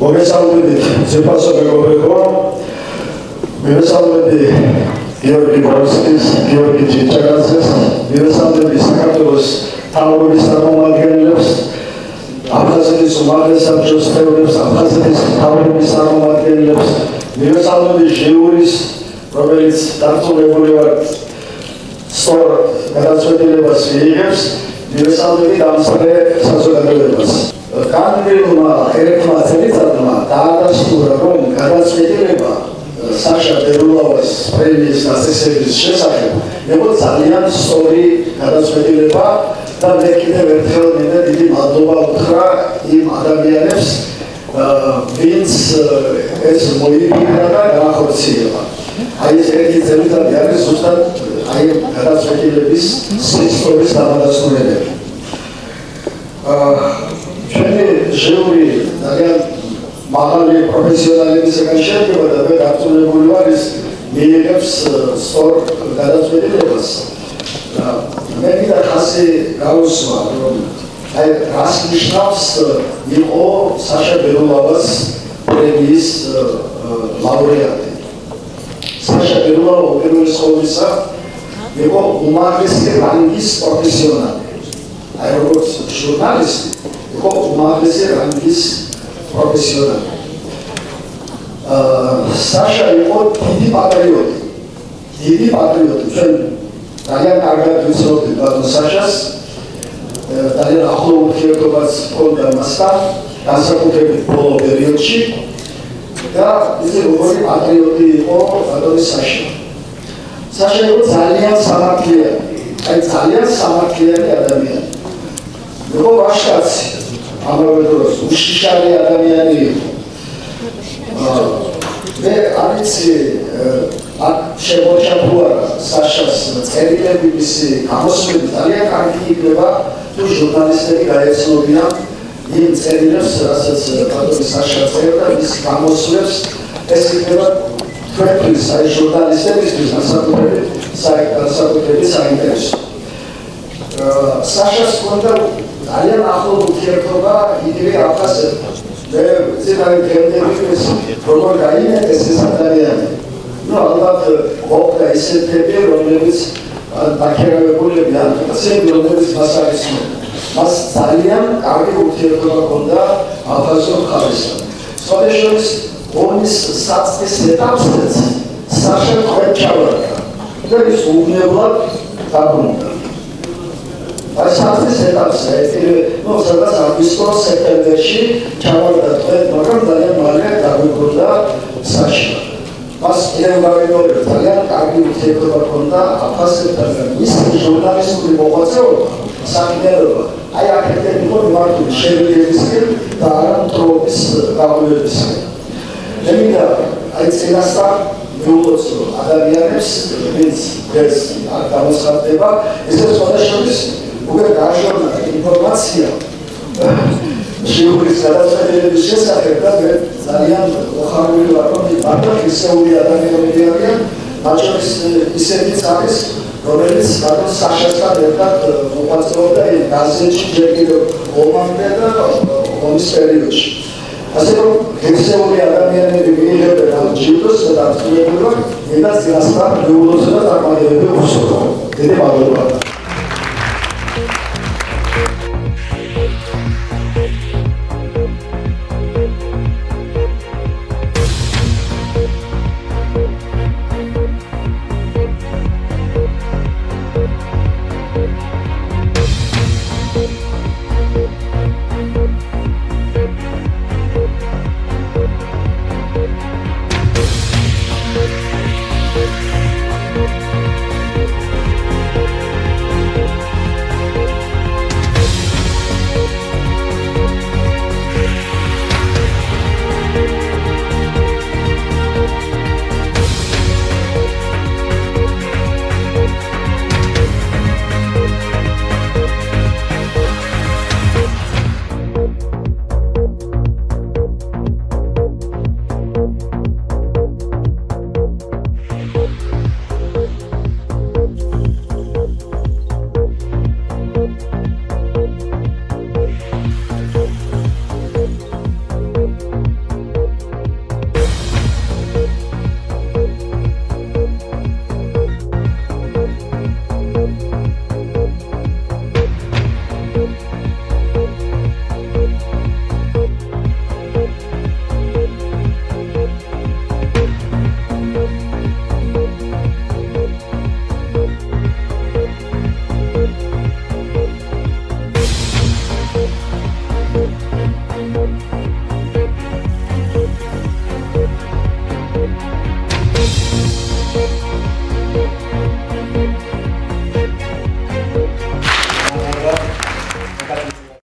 მოგესალმებით ზეპასო მეგობრებო. მივესალმები გიორგი ბორისკის, გიორგი ჭიჭაკაძეს, მივესალმები საქართველოს მთავრობის წარმომადგენლებს, აფხაზეთის უმაღლეს საბჭოს წევრებს, აფხაზეთის მთავრობის წარმომადგენლებს, მივესალმები ჟიურის, რომელიც დარწმუნებული ვართ სწორ გადაწყვეტილებას მიიღებს, მივესალმები დამსწრე საზოგადოებას. განვლილმა ერეთმა წელიწადმა დაადასტურა, რომ გადაწყვეტილება საშა ბერულავას პრემიის გასცემის შესახებ იყო ძალიან სწორი გადაწყვეტილება და მე კიდევ ერთხელ მინდა დიდი მადლობა უთხრა იმ ადამიანებს, ვინც ეს მოიგივნა და განახორციელა. აი ეს ერთი წელიწადი არის ზუსტად აი გადაწყვეტილების სწორის დამადასტურებელი. ჩვენი ჟიური ძალიან მაღალი პროფესიონალებისგან შედგება და მე დარწმუნებული ვარ ის მიიღებს სწორ გადაწყვეტილებას. მე მინდა ხაზი გავუსვა, რომ აი რას ნიშნავს იყო საშა ბერულავას პრემიის ლაურეატი. საშა ბერულავა უპირველეს ყოვლისა იყო უმაღლესი რანგის პროფესიონალი. აი როგორც ჟურნალისტი იყო უმაღლესი რანგის პროფესიონალი. საშა იყო დიდი პატრიოტი. ჩვენ ძალიან კარგად ვიცნობთ ბატონ საშას. ძალიან ახლო ურთიერთობაც ჰქონდა მასთან, განსაკუთრებით ბოლო პერიოდში და ისე როგორი პატრიოტი იყო ბატონი საშა. საშა იყო ძალიან სამართლიანი ადამიანი. იყო ვაჟკაცი, ამავე დროს უშიშარი ადამიანი იყო. მე არ ვიცი შემოჩა თუ არა საშას წერილები მისი გამოსვლები ძალიან კარგი იქნება თუ ჟურნალისტები გაეცნობიან იმ წერილებს, რასაც ბატონი საშა წერდა, მის გამოსვლებს. ეს იქნება თქვენთვის, აი ჟურნალისტებისთვის განსაკუთრებით საინტერესო. საშას ჰქონდა ძალიან ახლო ურთიერთობა იგივე აფხაზეთთან. მე ძინავი გენდების როგორ გაიმეტეს ეს ადამიანი. ალბათ ყოფნა ისეთები, რომლებიც დაქირავებულები ან ისეთი, რომლებიც მას არ იცნობენ. მას ძალიან კარგი ურთიერთობა ჰქონდა აფხაზურ მხარესთან. სხვადასხვა ომის საწყის ეტაპზეც საშა თქვენ ჩავარდა და ის უვნებლად დაბრუნდა. აი საწყის ეტაპზე, სადაც აგვისტოს სექტემბერში ჩავარდა თქვენ, მაგრამ ძალიან მალე დაგვიბრუნდა საშა. მას კიდევ გავიმეორებ, ძალიან კარგი ურთიერთობა ჰქონდა აფხაზეთთან და მისი ჟურნალისტური მოღვაწეობა, საქმიანობა, აი აქედან იყო მიმართული შევიდეებისკენ და არა მტრობის გაღვივებისკენ. მე მინდა აი წინასწარ მიულოცო ადამიანებს, ვინც ეს არ გამოცხადდება, ესე სხვადასხვის უკვე გაჟურნა ინფორმაცია ჟიურის გადაწყვეტილების შესახებ და მე ძალიან მოხარული ვარ, რომ მართლა ისეული ადამიანები არიან, მათ შორის ისეთიც არის, რომელიც ბატონ საშასთან ერთად მოღვაწეობდა გაზეთში ჯერ კიდევ ომამდე და ომის პერიოდში. ასე რომ ისეული ადამიანები მიიღებენ ამ ჯილდოს და დარწმუნებული ვარ, მინდა წინასწარ მიულოცო და წარმატებები უსურვო. დიდი მადლობა.